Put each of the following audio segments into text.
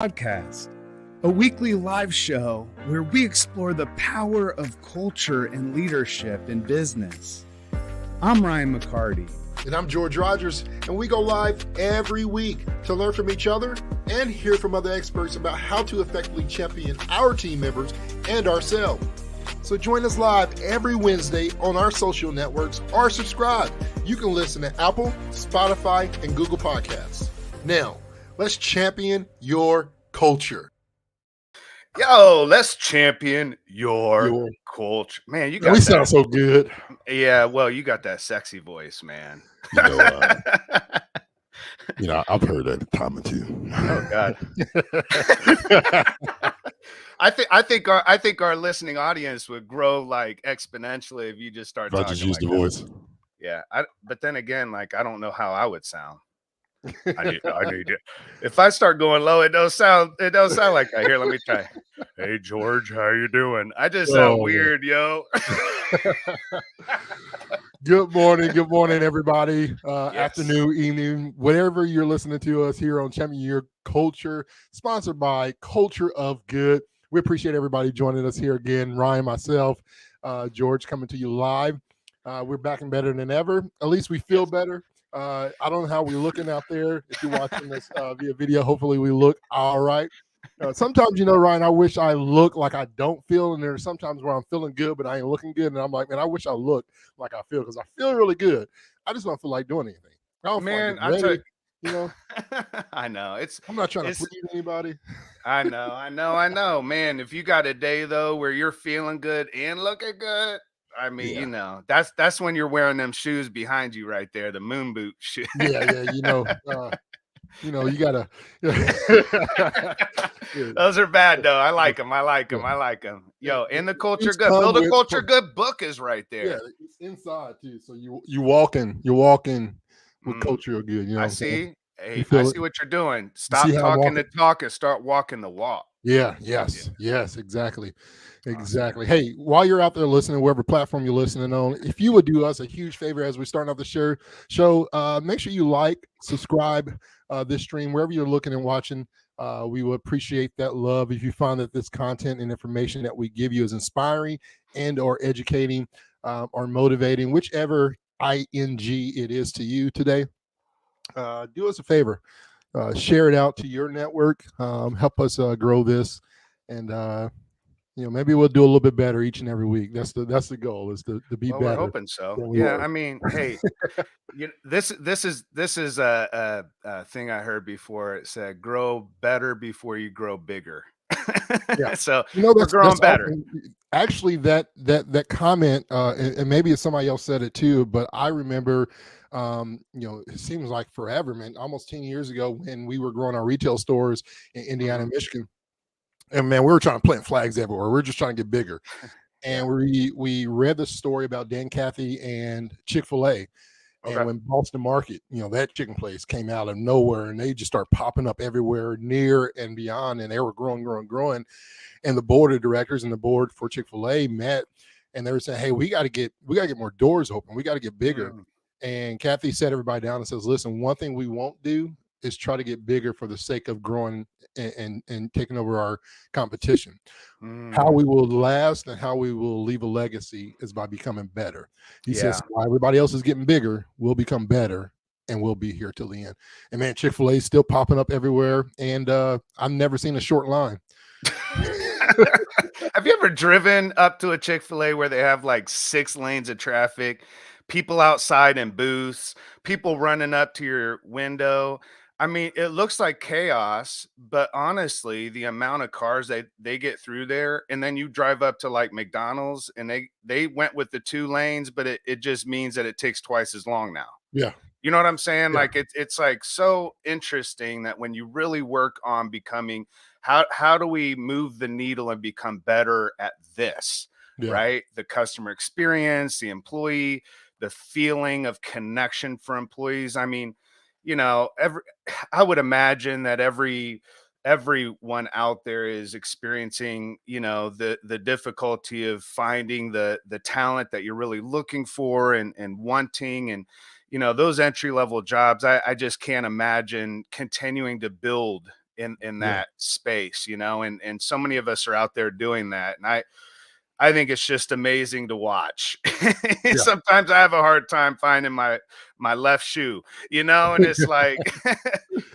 Podcast, a weekly live show where we explore the power of culture and leadership in business. I'm Ryan McCarty. And I'm George Rogers, and we go live every week to learn from each other and hear from other experts about how to effectively champion our team members and ourselves. So join us live every Wednesday on our social networks or subscribe. You can listen to Apple, Spotify, and Google Podcasts. Now, let's champion your culture. Yo, let's champion your culture. Man, you got We that. sound so good. Yeah, well, you got that sexy voice, man. I've heard that a time or two. Oh God. I think our listening audience would grow like exponentially if you just start talking. I just use like the that. voice. Yeah, but then again, like I don't know how I would sound. I need it. If I start going low, it don't sound like that. Here, let me try. Hey George, how you doing? I just sound weird, yo. Good morning, everybody. Afternoon, evening, whatever you're listening to us here on Champion Your Culture, sponsored by Culture of Good. We appreciate everybody joining us here again. Ryan, myself, George, coming to you live. We're back and better than ever. At least we feel better. I don't know how we're looking out there. If you're watching this via video, hopefully we look all right. Sometimes, Ryan, I wish I look like I don't feel, and there's sometimes where I'm feeling good, but I ain't looking good, and I'm like, man, I wish I looked like I feel, because I feel really good. I just don't feel like doing anything. I don't feel like ready, I know. I'm not trying to please anybody. I know. Man, if you got a day, though, where you're feeling good and looking good, I mean, that's when you're wearing them shoes behind you right there, the moon boot shoes. You gotta. Those are bad though. I like them. Yo, in the culture good. Build a culture good book is right there. Yeah, it's inside too. So you walking with culture good. I see. Hey, I see what you're doing. Stop talking the talk and start walking the walk. Yes, exactly. Hey, while you're out there listening, wherever platform you're listening on, if you would do us a huge favor as we start off the show, make sure you like, subscribe this stream wherever you're looking and watching. We will appreciate that love. If you find that this content and information that we give you is inspiring and or educating or motivating, whichever ing it is to you today, do us a favor. Share it out to your network. Help us grow this, and maybe we'll do a little bit better each and every week. That's the goal, is to be better. We're hoping so. Yeah, I mean, hey, this is a thing I heard before. It said, "Grow better before you grow bigger." Yeah. So we're growing better. Actually, that comment, and maybe somebody else said it too, but I remember. It seems like forever, man, almost 10 years ago, when we were growing our retail stores in Indiana and Michigan. And man, we were trying to plant flags everywhere. We were just trying to get bigger. And we read the story about Dan Cathy and Chick-fil-A. And when Boston Market, that chicken place came out of nowhere, and they just started popping up everywhere, near and beyond, and they were growing. And the board of directors and the board for Chick-fil-A met, and they were saying, hey, we got to get more doors open. We got to get bigger. And Cathy sat everybody down and says, listen, one thing we won't do is try to get bigger for the sake of growing and taking over our competition. How we will last and how we will leave a legacy is by becoming better. He says, while everybody else is getting bigger, we'll become better, and we'll be here till the end. And man, Chick-fil-A is still popping up everywhere, and I've never seen a short line. Have you ever driven up to a Chick-fil-A where they have like 6 lanes of traffic, people outside in booths, people running up to your window? I mean, it looks like chaos, but honestly, the amount of cars they get through there, and then you drive up to like McDonald's, and they went with the 2 lanes, but it just means that it takes twice as long now. Yeah. You know what I'm saying? Yeah. Like it's like so interesting that when you really work on becoming, how do we move the needle and become better at this, right? The customer experience, the employee, the feeling of connection for employees. I mean, I would imagine that everyone out there is experiencing, the difficulty of finding the talent that you're really looking for and wanting, and those entry level jobs. I just can't imagine continuing to build in Yeah. that space, and so many of us are out there doing that. And I think it's just amazing to watch. Yeah. Sometimes I have a hard time finding my left shoe, and it's like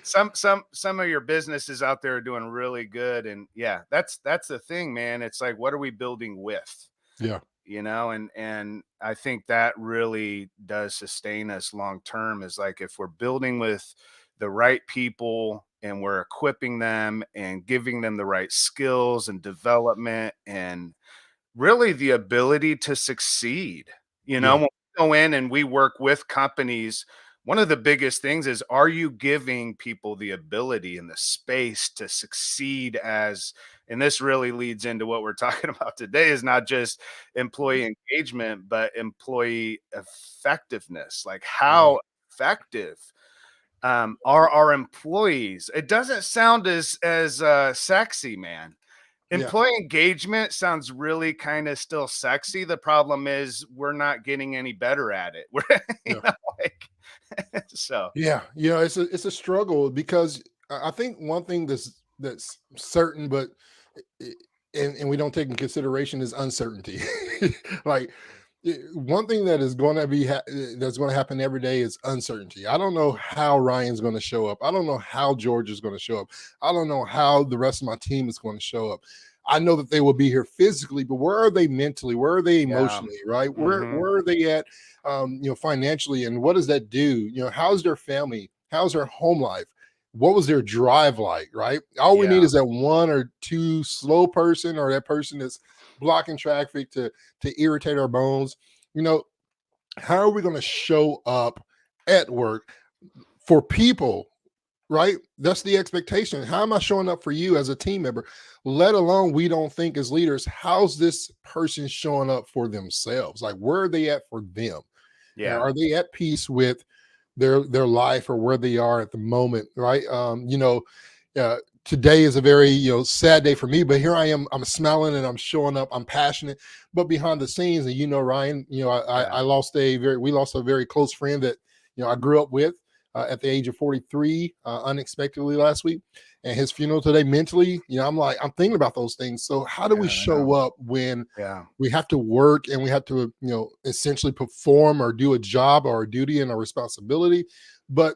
some of your businesses out there are doing really good. And yeah, that's the thing, man. It's like, what are we building with? Yeah. And I think that really does sustain us long term, is like, if we're building with the right people and we're equipping them and giving them the right skills and development and really the ability to succeed. Yeah. When we go in and we work with companies, one of the biggest things is, are you giving people the ability and the space to succeed and this really leads into what we're talking about today, is not just employee engagement, but employee effectiveness. Like, Right. how effective are our employees? It doesn't sound as sexy, man. Yeah. Employee engagement sounds really kind of still sexy. The problem is we're not getting any better at it. We're, Yeah. like, so Yeah, it's a struggle because I think one thing that's certain, but i- and we don't take in consideration is uncertainty. Like one thing that is going to that's going to happen every day is uncertainty. I don't know how Ryan's going to show up. I don't know how George is going to show up. I don't know how the rest of my team is going to show up. I know that they will be here physically, but where are they mentally? Where are they yeah. emotionally? Right? Where Hmm. where are they at? Financially, and what does that do? How's their family? How's their home life? What was their drive like? Right? All we need Yeah. is that one or two slow person, or that person that's blocking traffic to irritate our bones. You know, how are we going to show up at work for people? Right? That's the expectation. How am I showing up for you as a team member? Let alone, we don't think as leaders, how's this person showing up for themselves? Like, where are they at for them? And Yeah. are they at peace with their life or where they are at the moment? Right? Today is a very sad day for me, but here I am. I'm smiling and I'm showing up. I'm passionate, but behind the scenes, and Ryan, Yeah. I lost we lost a very close friend that I grew up with at the age of 43 unexpectedly last week, and his funeral today. Mentally, I'm thinking about those things. So how do we Yeah. I know. show up when Yeah. we have to work and we have to essentially perform or do a job or a duty and a responsibility, but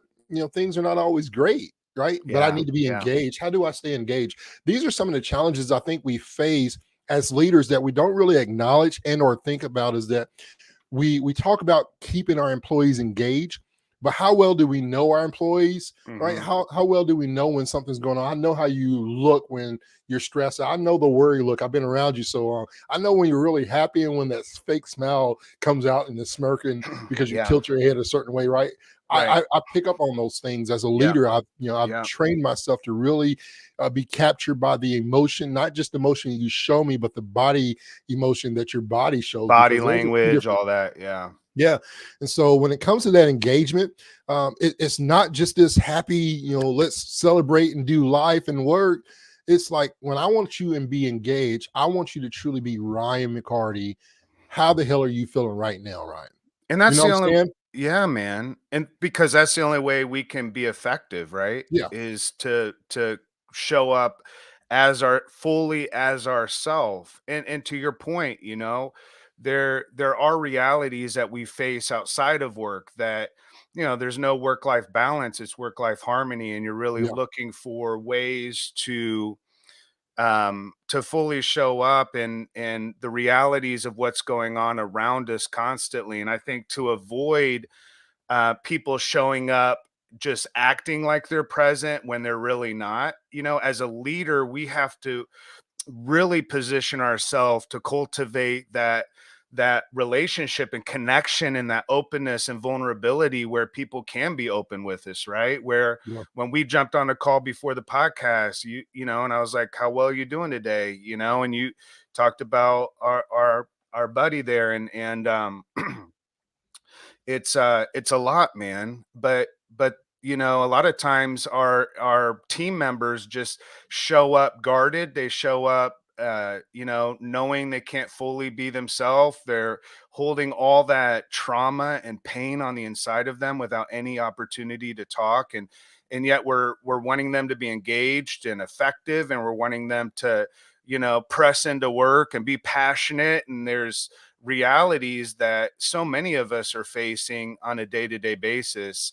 things are not always great, right? But I Yeah. need to be Yeah. engaged. How do I stay engaged? These are some of the challenges I think we face as leaders that we don't really acknowledge and or think about, is that we talk about keeping our employees engaged, but how well do we know our employees? Right? Hmm. How well do we know when something's going on? I know how you look when you're stressed out. I know the worry look. I've been around you so long. I know when you're really happy and when that fake smile comes out and the smirking because you Yeah. tilt your head a certain way, right? Right. I pick up on those things as a Yeah. leader. I've Yeah. trained myself to really be captured by the emotion, not just the emotion you show me, but the body emotion that your body shows, Body because those are two language, different. all that. Yeah. Yeah. And so when it comes to that engagement, it's not just this happy, let's celebrate and do life and work. It's like, when I want you and be engaged, I want you to truly be Ryan McCarty. How the hell are you feeling right now, Ryan? And You that's know the what I'm only saying? Yeah, man. And because that's the only way we can be effective, right? Yeah. Is to show up as ourself. And to your point, there are realities that we face outside of work, that there's no work-life balance, it's work-life harmony, and you're really Yeah. looking for ways to fully show up and the realities of what's going on around us constantly. And I think, to avoid people showing up just acting like they're present when they're really not, as a leader, we have to really position ourselves to cultivate that relationship and connection and that openness and vulnerability, where people can be open with us, right? Where Yeah. when we jumped on a call before the podcast, and I was like, how well are you doing today? And you talked about our buddy there, and it's a lot, man. But a lot of times our team members just show up guarded. They show up knowing they can't fully be themselves. They're holding all that trauma and pain on the inside of them without any opportunity to talk. and yet we're wanting them to be engaged and effective, and we're wanting them to, press into work and be passionate. And there's realities that so many of us are facing on a day-to-day basis.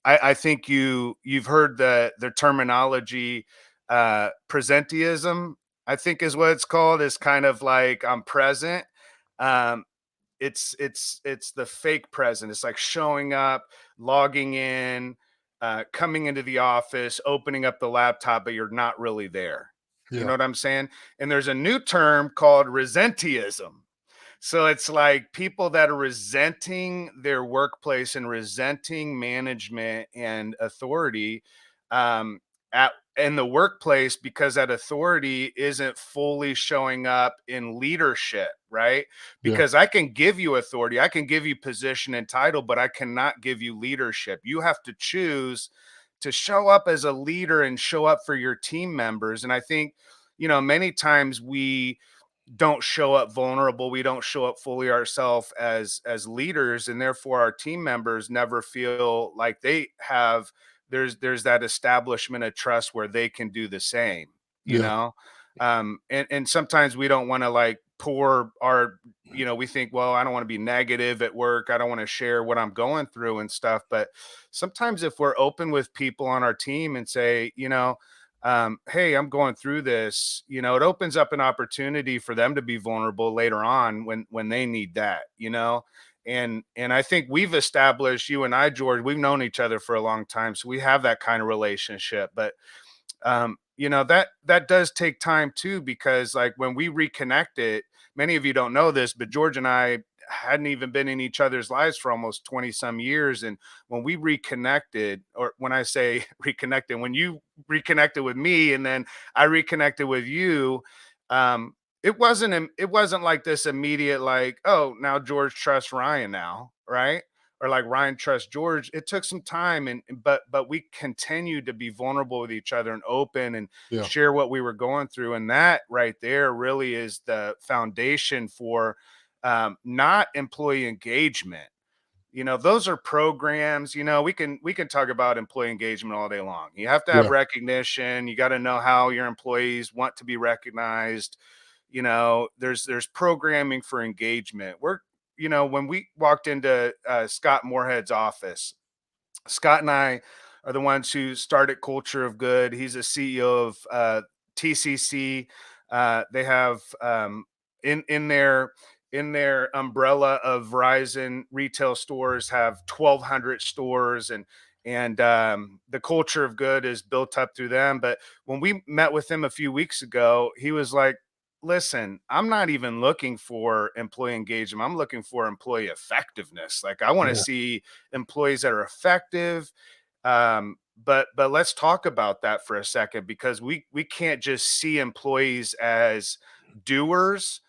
I think you've heard the terminology, presenteeism, I think is what it's called. Is kind of like, I'm present. Um, it's the fake present. It's like showing up, logging in, coming into the office, opening up the laptop, but you're not really there. You Yeah. know what I'm saying? And there's a new term called resenteeism. So it's like people that are resenting their workplace and resenting management and authority, um, at in the workplace, because that authority isn't fully showing up in leadership, right? Yeah. Because I can give you authority, I can give you position and title, but I cannot give you leadership. You have to choose to show up as a leader and show up for your team members. And I think, many times we don't show up vulnerable, we don't show up fully ourselves as leaders, and therefore our team members never feel like they have, there's that establishment of trust where they can do the same, you Yeah. know and sometimes we don't want to like pour our, we think, well, I don't want to be negative at work, I don't want to share what I'm going through and stuff. But sometimes if we're open with people on our team and say, hey, I'm going through this, it opens up an opportunity for them to be vulnerable later on when they need that, and I think we've established, you and I, George, we've known each other for a long time, so we have that kind of relationship. But that does take time too, because like when we reconnected, many of you don't know this, but George and I hadn't even been in each other's lives for almost 20 some years. And when we reconnected, or when I say reconnected, when you reconnected with me and then I reconnected with you, it wasn't like this immediate, like, oh, now George trusts Ryan now, right? Or like Ryan trusts George. It took some time, but we continued to be vulnerable with each other and open and Yeah. share what we were going through. And that right there really is the foundation for, not employee engagement. Those are programs. We can talk about employee engagement all day long. You have to have Yeah. recognition. You got to know how your employees want to be recognized. There's programming for engagement. When we walked into, Scott Moorhead's office, Scott and I are the ones who started Culture of Good. He's a CEO of, TCC. They have, in their umbrella of Verizon retail stores, have 1,200 stores, and the Culture of Good is built up through them. But when we met with him a few weeks ago, he was like, listen, I'm not even looking for employee engagement, I'm looking for employee effectiveness. Like, I want to Yeah. see employees that are effective. But let's talk about that for a second, because we can't just see employees as doers.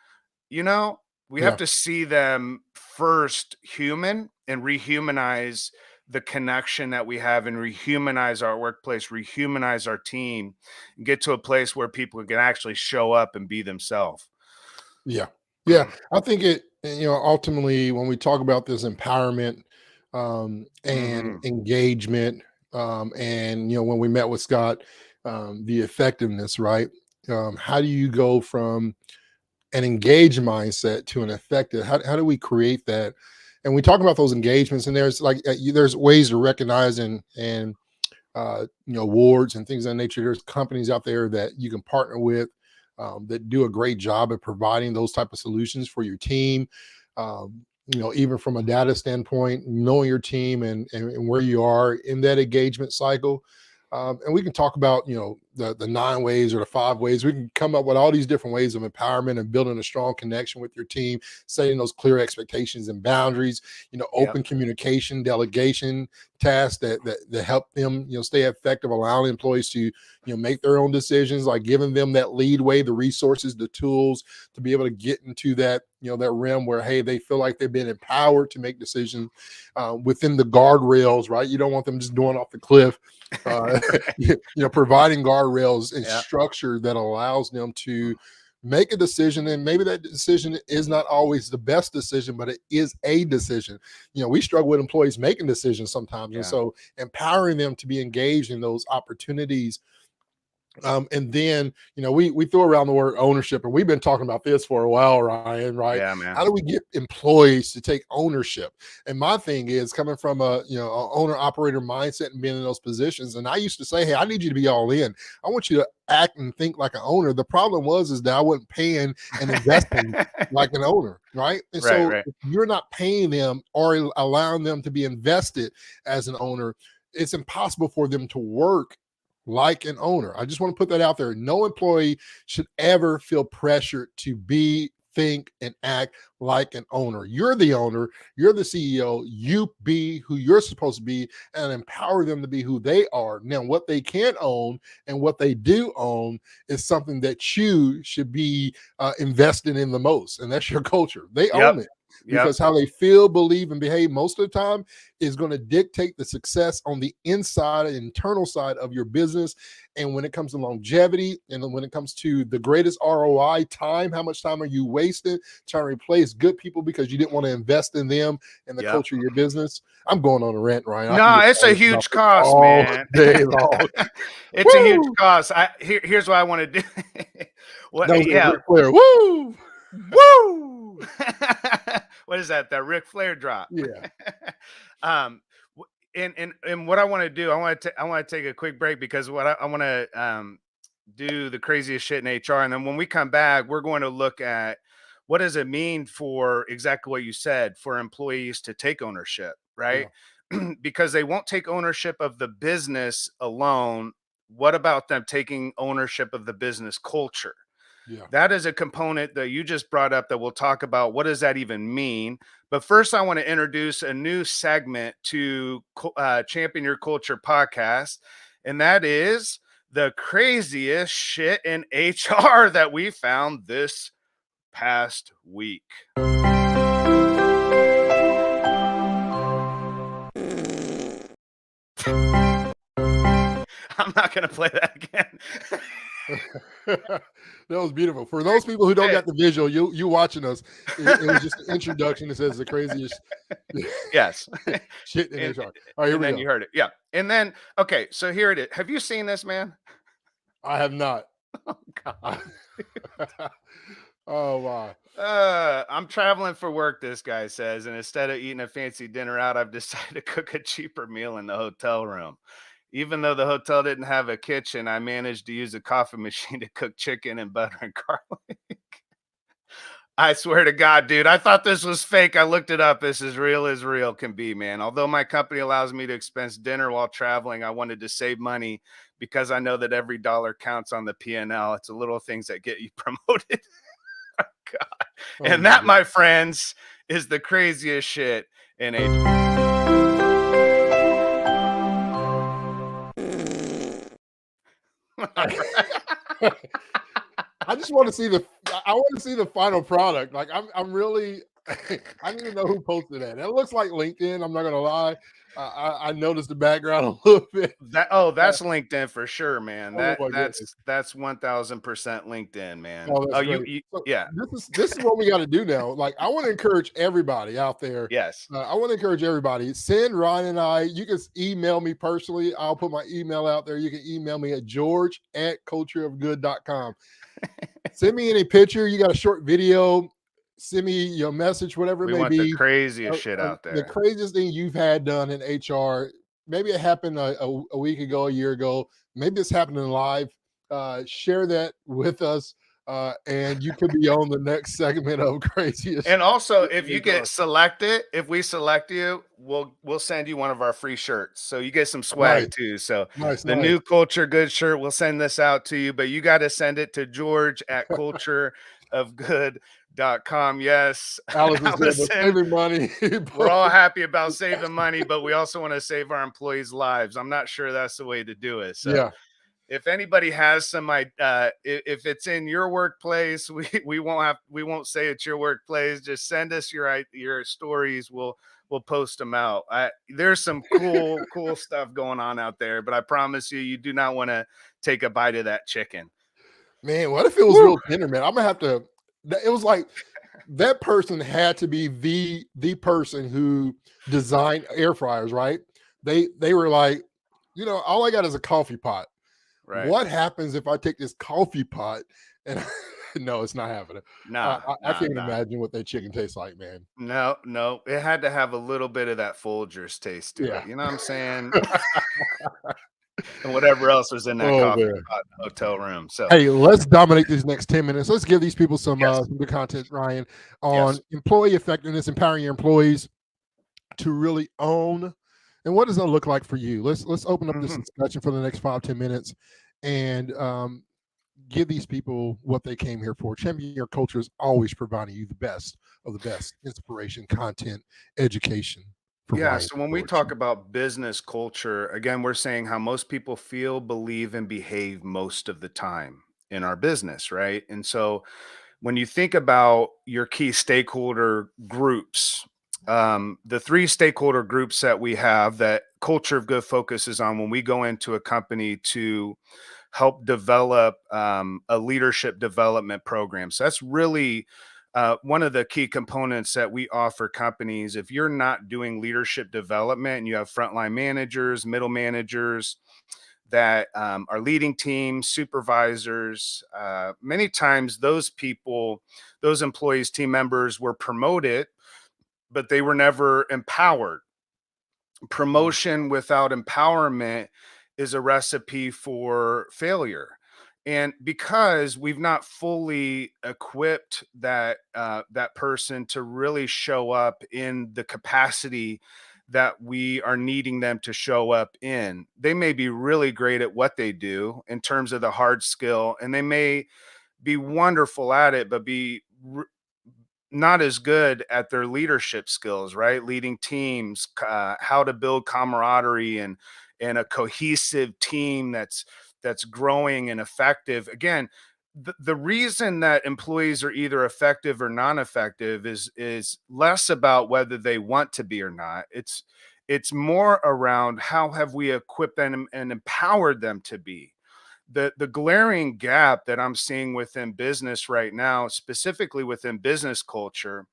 you know we have Yeah. to see them first human, and rehumanize the connection that we have, and rehumanize our workplace, rehumanize our team, and get to a place where people can actually show up and be themselves. Yeah. Yeah. I think ultimately when we talk about this empowerment, and Hmm. engagement, and, when we met with Scott, the effectiveness, right? How do you go from an engaged mindset to an effective? How do we create that? And we talk about those engagements, and there's like, there's ways to recognize and awards and things of that nature. There's companies out there that you can partner with, that do a great job at providing those type of solutions for your team. Even from a data standpoint, knowing your team and where you are in that engagement cycle. And we can talk about, the 9 ways or the 5 ways. We can come up with all these different ways of empowerment and building a strong connection with your team, setting those clear expectations and boundaries, Yep. open communication, delegation tasks that help them, stay effective, allowing employees to, make their own decisions, like giving them that lead way, the resources, the tools to be able to get into that, that realm where, hey, they feel like they've been empowered to make decisions, within the guardrails, right? You don't want them just going off the cliff. uh, providing guardrails and Yeah. structure that allows them to make a decision, and maybe that decision is not always the best decision, but it is a decision. We struggle with employees making decisions sometimes. And so empowering them to be engaged in those opportunities. And then, we throw around the word ownership, and we've been talking about this for a while, Ryan, right? Yeah, man. How do we get employees to take ownership? And my thing is coming from a owner operator mindset and being in those positions. And I used to say, hey, I need you to be all in. I want you to act and think like an owner. The problem is that I wasn't paying and investing like an owner, right? And If you're not paying them or allowing them to be invested as an owner, it's impossible for them to work like an owner. I just want to put that out there. No employee should ever feel pressured to be, think, and act like an owner. You're the owner. You're the CEO. You be who you're supposed to be and empower them to be who they are. Now, what they can't own and what they do own is something that you should be invested in the most, and that's your culture. They own it. Because how they feel, believe, and behave most of the time is going to dictate the success on the inside, internal side of your business. And when it comes to longevity, and when it comes to the greatest ROI, time, how much time are you wasting trying to replace good people because you didn't want to invest in them and the culture of your business? I'm going on a rant, Ryan. No, it's a huge cost, man. Day long. It's a huge cost. Here's what I want to do. Ric Flair. Woo! Woo! What is that? That Ric Flair drop? Yeah. And what I want to do, I want to take a quick break because I want to do the craziest shit in HR, and then when we come back, we're going to look at what does it mean for exactly what you said for employees to take ownership, right? Yeah. Because they won't take ownership of the business alone. What about them taking ownership of the business culture? Yeah. That is a component that you just brought up that we'll talk about. What does that even mean? But first, I want to introduce a new segment to Champion Your Culture podcast, and that is the craziest shit in HR that we found this past week. I'm not going to play that again. That was beautiful. For those people who don't get the visual, you watching us, it was just an introduction that says the craziest shit in HR. All right, here we go. You heard it. Yeah. And then, okay, so here it is. Have you seen this, man? I have not. Oh, God. Oh, wow. I'm traveling for work, this guy says, and instead of eating a fancy dinner out, I've decided to cook a cheaper meal in the hotel room. Even though the hotel didn't have a kitchen, I managed to use a coffee machine to cook chicken and butter and garlic. I swear to God, dude, I thought this was fake. I looked it up. This is real as real can be, man. Although my company allows me to expense dinner while traveling, I wanted to save money because I know that every dollar counts on the P&L. It's the little things that get you promoted. Oh, God. And that, my friends, is the craziest shit in HR. I just want to see the final product. Like I'm really I need to know who posted that. It looks like LinkedIn. I'm not gonna lie. I noticed the background a little bit. That's LinkedIn for sure, man. That's 1000% LinkedIn, man. This is what we got to do now. Like, I want to encourage everybody out there. Yes. I want to encourage everybody. Send Ryan and I. You can email me personally. I'll put my email out there. You can email me at george@cultureofgood.com. Send me any picture. You got a short video. Send me your message, whatever it may be. The craziest shit out there. The craziest thing you've had done in HR. Maybe it happened a week ago, a year ago. Maybe it's happening live. Share that with us. And you could be on the next segment of Craziest. And also, if you get selected, if we select you, we'll send you one of our free shirts. So you get some swag too. So the new Culture Good shirt, we'll send this out to you, but you got to send it to George@cultureofgood.com. Yes, Allison, saving money. We're all happy about saving money, but we also want to save our employees' lives. I'm not sure that's the way to do it. So yeah. If anybody has some, if it's in your workplace, we won't say it's your workplace. Just send us your stories. We'll post them out. There's some cool stuff going on out there, but I promise you do not want to take a bite of that chicken. Man, what if it was Woo! real tender, man? I'm gonna have to. It was like that person had to be the person who designed air fryers, right? They were like, all I got is a coffee pot. Right. What happens if I take this coffee pot and no, it's not happening. Nah, I nah, can't even nah. imagine what that chicken tastes like, man. No, no. It had to have a little bit of that Folgers taste to Yeah. it. You know what I'm saying? And whatever else was in that Oh coffee man. pot in the hotel room. So Hey, let's dominate these next 10 minutes. Let's give these people yes, some good content, Ryan, yes. on employee effectiveness, empowering your employees to really own. And what does that look like for you? Let's open up this Mhm. discussion for the next 5-10 minutes and give these people what they came here for. Champion Your Culture is always providing you the best of the best inspiration, content, education from Yeah. Ryan So when we George. talk about business culture, again, we're saying how most people feel, believe, and behave most of the time in our business, right? And so when you think about your key stakeholder groups, the three stakeholder groups that we have that Culture of Good focuses on when we go into a company to help develop a leadership development program. So that's really one of the key components that we offer companies. If you're not doing leadership development and you have frontline managers, middle managers, that are leading teams, supervisors. Many times, those people, those employees, team members were promoted, but they were never empowered. Mm, Promotion without empowerment is a recipe for failure. And because we've not fully equipped that person to really show up in the capacity that we are needing them to show up in, they may be really great at what they do in terms of the hard skill, and they may be wonderful at it, but be not as good at their leadership skills, right? Leading teams, how to build camaraderie and a cohesive team that's growing and effective. Again, the reason that employees are either effective or non-effective is less about whether they want to be or not. It's more around how have we equipped them and empowered them to be. The glaring gap that I'm seeing within business right now, specifically within business culture,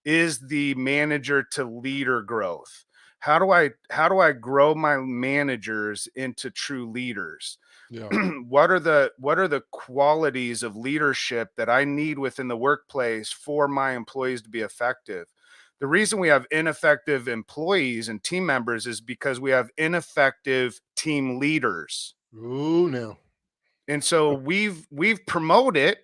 is the manager to leader growth. How do I grow my managers into true leaders? yeah. What are the qualities of leadership that I need within the workplace for my employees to be effective? The reason we have ineffective employees and team members is because we have ineffective team leaders. Ooh, now. And so we've promoted,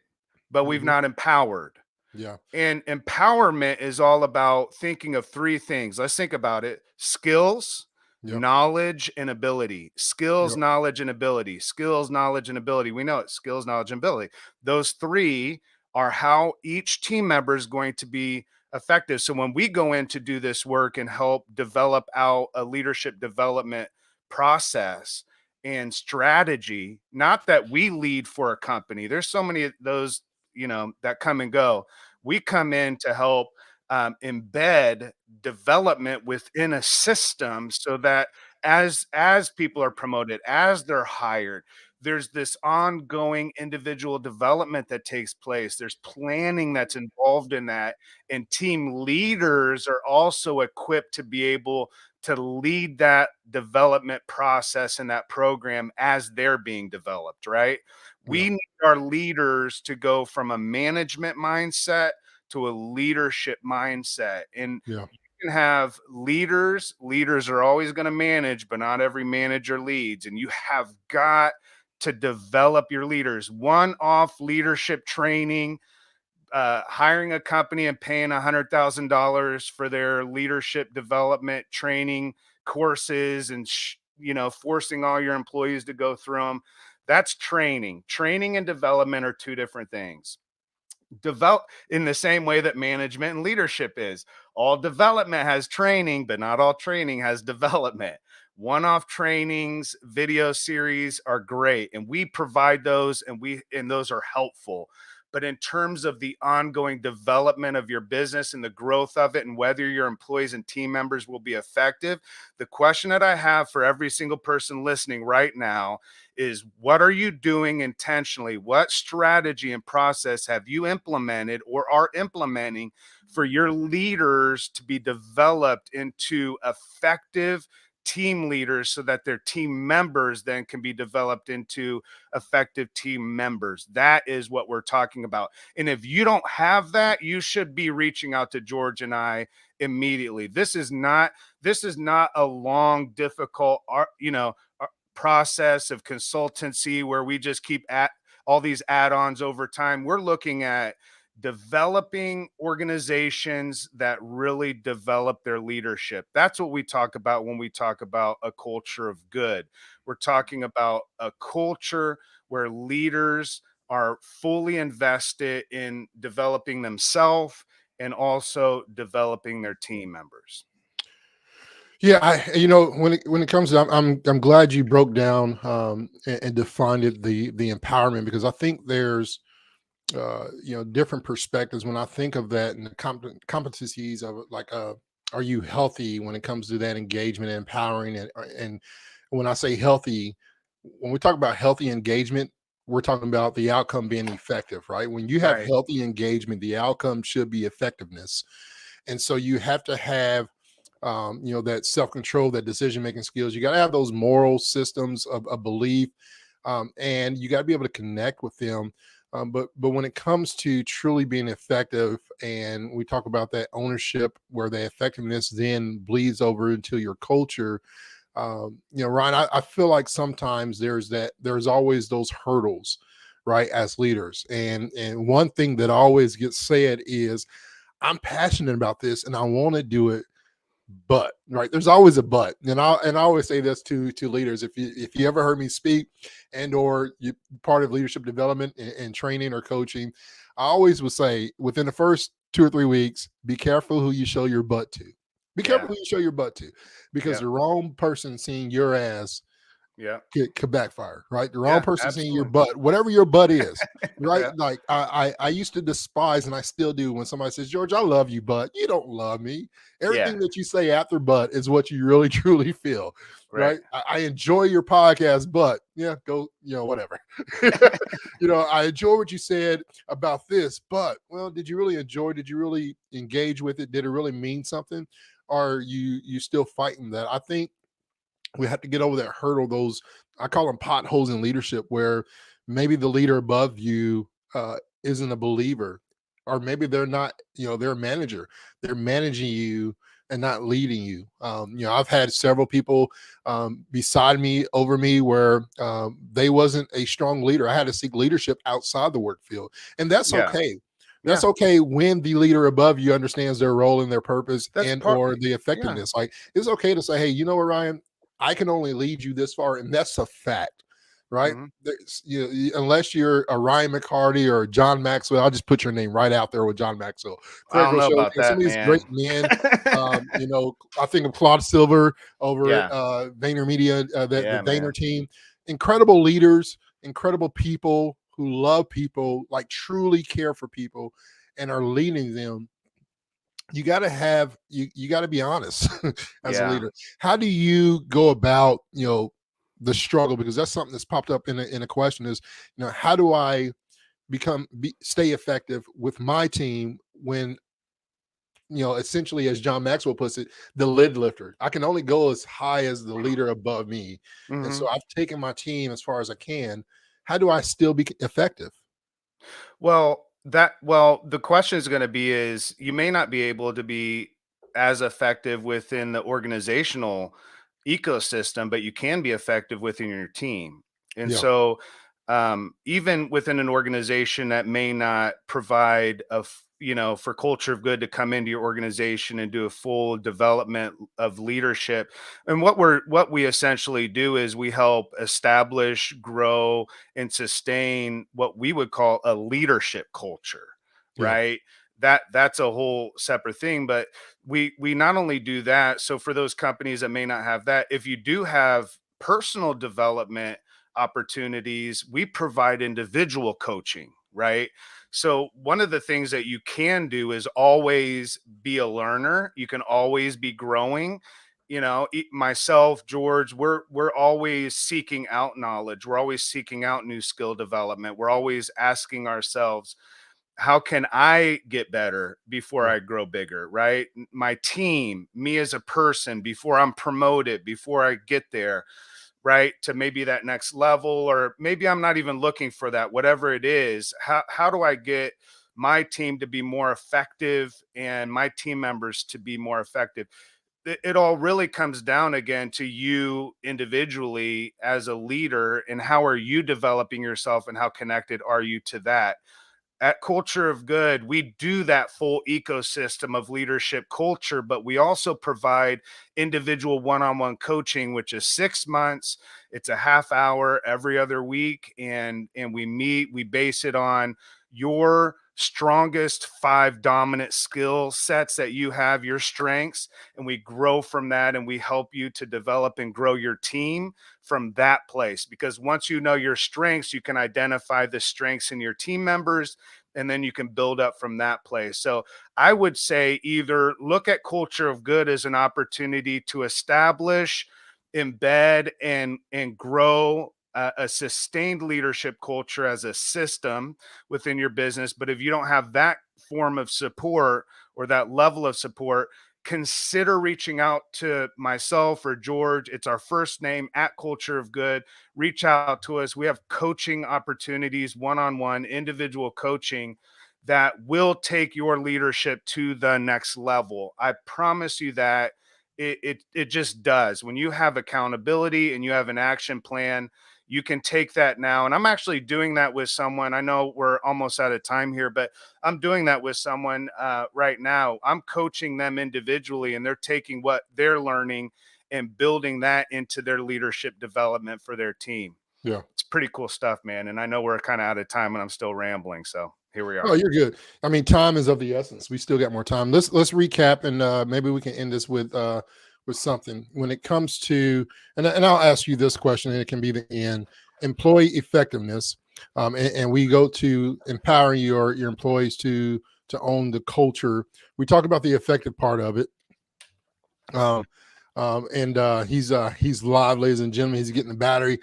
but we've Mhm. not empowered. Yeah. And empowerment is all about thinking of three things. Let's think about it: skills, Yep. knowledge, and ability. Skills, Yep. knowledge, and ability. Skills, knowledge, and ability. We know it. Skills, knowledge, and ability. Those three are how each team member is going to be effective. So when we go in to do this work and help develop out a leadership development process and strategy, not that we lead for a company. There's so many of those, that come and go. We come in to help embed development within a system so that as people are promoted, as they're hired, there's this ongoing individual development that takes place. There's planning that's involved in that, and team leaders are also equipped to be able to lead that development process and that program as they're being developed, right? Yeah. We need our leaders to go from a management mindset to a leadership mindset. And Yeah. you can have leaders are always going to manage, but not every manager leads. And you have got to develop your leaders. One off leadership training, hiring a company and paying $100,000 for their leadership development training courses and forcing all your employees to go through them. That's training. Training and development are two different things. Develop in the same way that management and leadership is. All development has training, but not all training has development. One-off trainings, video series are great, and we provide those, and those are helpful. But in terms of the ongoing development of your business and the growth of it, and whether your employees and team members will be effective, the question that I have for every single person listening right now is what are you doing intentionally? What strategy and process have you implemented or are implementing for your leaders to be developed into effective team leaders so that their team members then can be developed into effective team members? That is what we're talking about. And if you don't have that, you should be reaching out to George and I immediately. This is not a long, difficult, process of consultancy where we just keep at all these add-ons over time. We're looking at developing organizations that really develop their leadership. That's what we talk about when we talk about a culture of good. We're talking about a culture where leaders are fully invested in developing themselves and also developing their team members. Yeah, when it comes to, I'm glad you broke down and defined it, the empowerment, because I think there's different perspectives when I think of that, and the competencies of it, like are you healthy when it comes to that engagement and empowering, and when I say healthy, when we talk about healthy engagement, we're talking about the outcome being effective, right? When you have Right. healthy engagement, the outcome should be effectiveness. And so you have to have that self-control, that decision-making skills. You got to have those moral systems of belief, and you got to be able to connect with them. But when it comes to truly being effective, and we talk about that ownership, where the effectiveness then bleeds over into your culture, Ryan, I feel like sometimes there's always those hurdles, right, as leaders. And one thing that always gets said is, I'm passionate about this and I want to do it, but right, there's always a but. And I always say this to leaders: if you ever heard me speak, and or you part of leadership development and training or coaching, I always would say, within the first 2 or 3 weeks, be careful who you show your butt to. Be careful Yeah. who you show your butt to, because Yeah. the wrong person seeing your ass Yeah. could backfire, right? The wrong Yeah. person seeing your Absolutely. butt, whatever your butt is, right? Yeah. Like I used to despise, and I still do, when somebody says, George, I love you, but you don't love me. Yeah. Everything that you say after but is what you really truly feel, Right. right? I enjoy your podcast, but yeah, go, whatever. I enjoy what you said about this, but well, did you really enjoy? Did you really engage with it? Did it really mean something? Or are you still fighting that? I think we have to get over that hurdle, those, I call them potholes in leadership, where maybe the leader above you isn't a believer, or maybe they're not, they're a manager, they're managing you and not leading you. I've had several people beside me, over me, where they wasn't a strong leader. I had to seek leadership outside the work field, and that's Yeah. okay. Yeah. That's okay when the leader above you understands their role and their purpose, That's and part. or the Yeah. effectiveness. Like, it's okay to say, hey, you know what, Ryan, I can only lead you this far, and that's a fact, right? Mhm. Unless you're a Ryan McCarty or John Maxwell, I'll just put your name right out there with John Maxwell, I Craig don't know Rochelle, about some of that, these great man. men. I think of Claude Silver over Yeah. at Vayner Media, the Yeah, Vayner man. team. Incredible leaders, incredible people who love people, like truly care for people, and are leading them. You got to have, you got to be honest as a Yeah. leader. How do you go about the struggle? Because that's something that's popped up in a question, is how do I stay effective with my team when, essentially, as John Maxwell puts it, the lid lifter, I can only go as high as the leader above me. And Mhm. so I've taken my team as far as I can. How do I still be effective? Well, the question is going to be is you may not be able to be as effective within the organizational ecosystem, but you can be effective within your team. And Yeah. so, even within an organization that may not provide for culture of good to come into your organization and do a full development of leadership. And what we essentially do is we help establish, grow, and sustain what we would call a leadership culture, Yeah. right? That's a whole separate thing, but we not only do that. So for those companies that may not have that, if you do have personal development opportunities, we provide individual coaching, right? So one of the things that you can do is always be a learner. You can always be growing. myself, George, we're always seeking out knowledge. We're always seeking out new skill development. We're always asking ourselves, how can I get better before Yeah. I grow bigger, right? My team, me as a person, before I'm promoted, before I get there, right? To maybe that next level, or maybe I'm not even looking for that, whatever it is. How do I get my team to be more effective and my team members to be more effective? It all really comes down again to you individually as a leader, and how are you developing yourself and how connected are you to that. At Culture of Good, we do that full ecosystem of leadership culture, but we also provide individual one-on-one coaching, which is 6 months. It's a half hour every other week. And we base it on your strongest 5 dominant skill sets that you have, your strengths, and we grow from that, and we help you to develop and grow your team from that place. Because once you know your strengths, you can identify the strengths in your team members, and then you can build up from that place. So I would say either look at Culture of Good as an opportunity to establish, embed, and grow a sustained leadership culture as a system within your business. But if you don't have that form of support or that level of support, consider reaching out to myself or George. It's our first name, at Culture of Good. Reach out to us. We have coaching opportunities, one-on-one individual coaching that will take your leadership to the next level. I promise you that it just does. When you have accountability and you have an action plan, you can take that now. And I'm actually doing that with someone. I know we're almost out of time here, but I'm doing that with someone right now. I'm coaching them individually, and they're taking what they're learning and building that into their leadership development for their team. Yeah. It's pretty cool stuff, man. And I know we're kind of out of time and I'm still rambling. So here we Oh, are. you're good. I mean, time is of the essence. We still got more time. Let's recap, and maybe we can end this with something. When it comes to, and I'll ask you this question, and it can be the end: employee effectiveness. And we go to empowering your employees to own the culture. We talk about the effective part of it. And he's live, ladies and gentlemen. He's getting the battery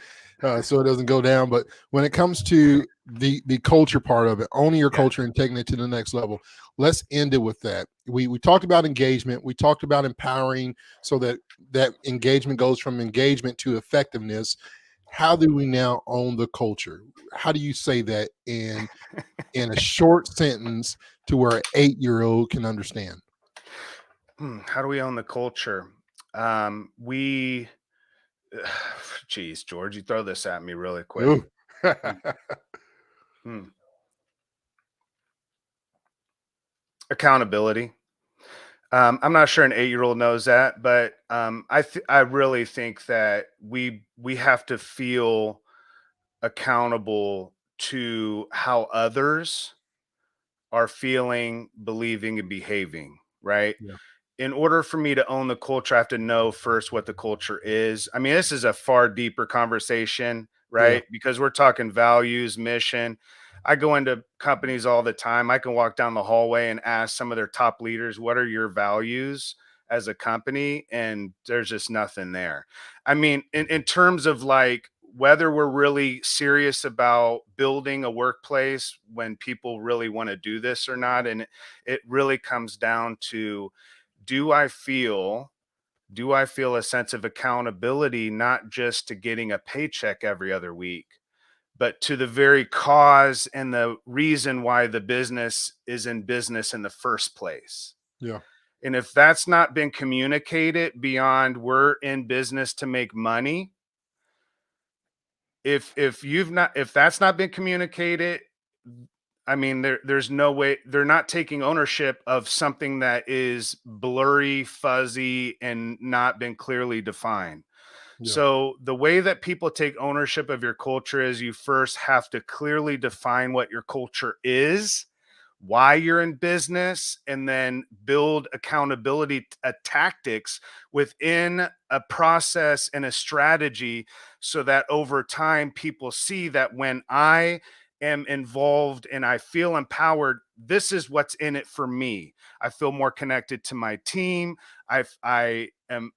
so it doesn't go down. But when it comes to the culture part of it, owning your culture and taking it to the next level, let's end it with that. We talked about engagement. We talked about empowering, so that engagement goes from engagement to effectiveness. How do we now own the culture? How do you say that in a short sentence to where an 8-year-old can understand? How do we own the culture? We Geez, George, you throw this at me really quick. Hmm. Accountability. I'm not sure an 8-year-old knows that, but I really think that we have to feel accountable to how others are feeling, believing, and behaving, right? Yeah. In order for me to own the culture, I have to know first what the culture is. I mean, this is a far deeper conversation, Yeah. right? Because we're talking values, mission. I go into companies all the time. I can walk down the hallway and ask some of their top leaders, what are your values as a company? And there's just nothing there. I mean, in terms of like whether we're really serious about building a workplace when people really want to do this or not. And it really comes down to, do I feel a sense of accountability, not just to getting a paycheck every other week, but to the very cause and the reason why the business is in business in the first place? Yeah. And if that's not been communicated beyond we're in business to make money, if that's not been communicated, I mean, there's no way. They're not taking ownership of something that is blurry, fuzzy, and not been clearly defined. Yeah. So the way that people take ownership of your culture is you first have to clearly define what your culture is, why you're in business, and then build accountability tactics within a process and a strategy, so that over time people see that when I am involved and I feel empowered, this is what's in it for me. I feel more connected to my team. I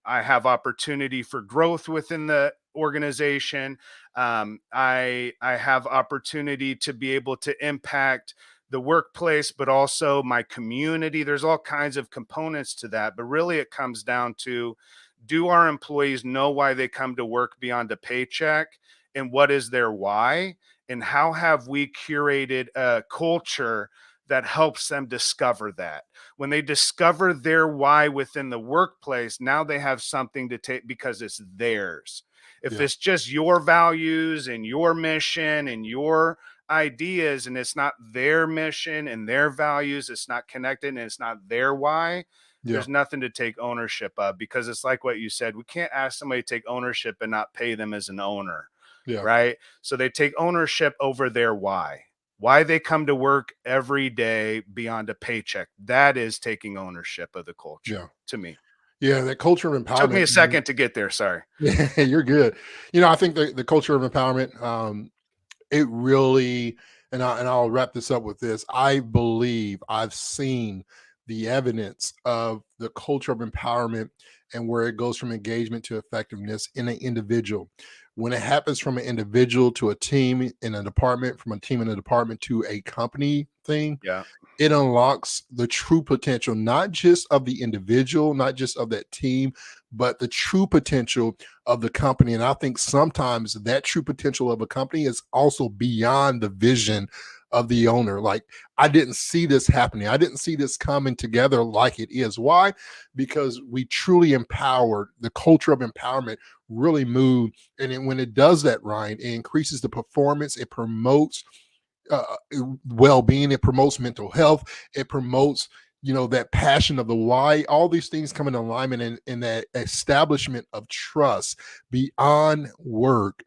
I have opportunity for growth within the organization. I have opportunity to be able to impact the workplace, but also my community. There's all kinds of components to that, but really it comes down to, do our employees know why they come to work beyond a paycheck, and what is their why, and how have we curated a culture that helps them discover that? When they discover their why within the workplace, now they have something to take because it's theirs. If it's just your values and your mission and your ideas, and it's not their mission and their values, it's not connected and it's not their why, there's nothing to take ownership of, because it's like what you said. We can't ask somebody to take ownership and not pay them as an owner. Right. So they take ownership over their why they come to work every day beyond a paycheck. That is taking ownership of the culture to me. Yeah, that culture of empowerment. Took me a second to get there. Sorry. Yeah, you're good. I think the culture of empowerment, it really, and I'll wrap this up with this. I believe I've seen the evidence of the culture of empowerment and where it goes from engagement to effectiveness in an individual. When it happens from an individual to a team in a department, from a team in a department to a company thing, it unlocks the true potential, not just of the individual, not just of that team, but the true potential of the company. And I think sometimes that true potential of a company is also beyond the vision of the owner. Like, I didn't see this happening. I didn't see this coming together like it is. Why? Because we truly empowered. The culture of empowerment really moved. And when it does that, Ryan, it increases the performance. It promotes well-being. It promotes mental health. It promotes that passion of the why. All these things come in alignment in that establishment of trust beyond work,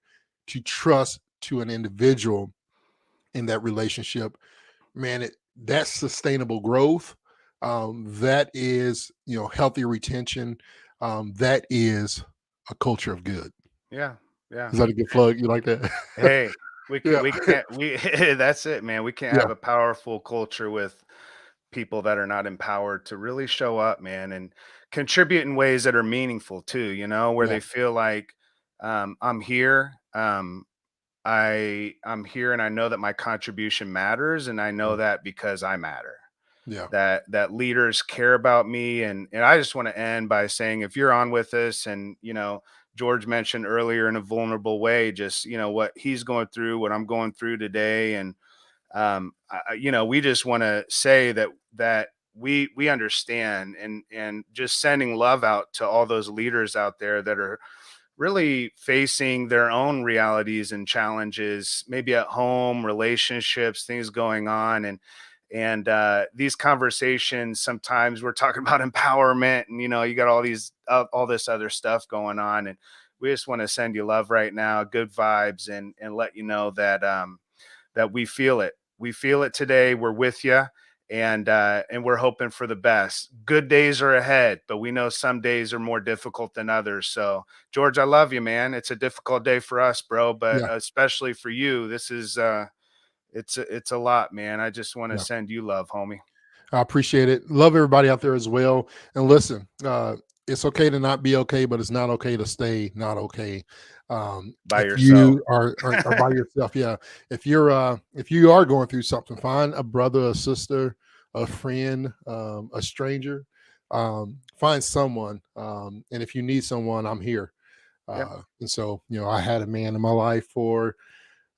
to trust to an individual in that relationship. Man, that's sustainable growth. That is healthy retention. That is a culture of good. Yeah Is that a good plug? You like that? Hey, we can't that's it, man. We can't have a powerful culture with people that are not empowered to really show up, man, and contribute in ways that are meaningful too, where they feel like, I'm here. I'm here, and I know that my contribution matters, and I know that because I matter. That leaders care about me. And I just want to end by saying, if you're on with us, and George mentioned earlier, in a vulnerable way, just what he's going through, what I'm going through today, and we just want to say that we understand, and just sending love out to all those leaders out there that are really facing their own realities and challenges, maybe at home, relationships, things going on. And these conversations, sometimes we're talking about empowerment, and you got all this other stuff going on, and we just want to send you love right now, good vibes, and let you know that that we feel it today. We're with you, and we're hoping for the best. Good days are ahead, but we know some days are more difficult than others. So George, I love you, man. It's a difficult day for us, bro, but especially for you, this is it's a lot, man. I just want to send you love, homie. I appreciate it. Love everybody out there as well. And listen, it's okay to not be okay, but it's not okay to stay not okay. By if yourself. You are by yourself. Yeah. If you are going through something, find a brother, a sister, a friend, a stranger. Find someone. And if you need someone, I'm here. And so, I had a man in my life for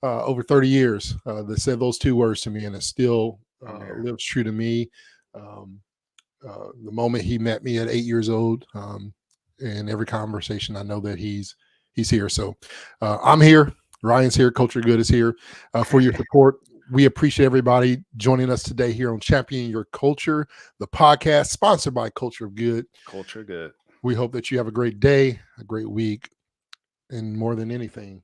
over 30 years that said those two words to me, and it still lives true to me. The moment he met me at 8 years old, in every conversation, I know that he's here. So I'm here. Ryan's here. Culture Good is here for your support. We appreciate everybody joining us today here on Champion Your Culture, the podcast sponsored by Culture Good. Culture Good. We hope that you have a great day, a great week, and more than anything,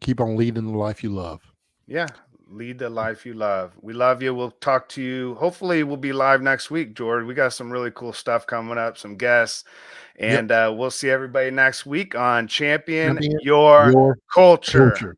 keep on leading the life you love. Yeah. Lead the life you love. We love you. We'll talk to you. Hopefully we'll be live next week, George. We got some really cool stuff coming up, some guests, and we'll see everybody next week on Champion Your Culture.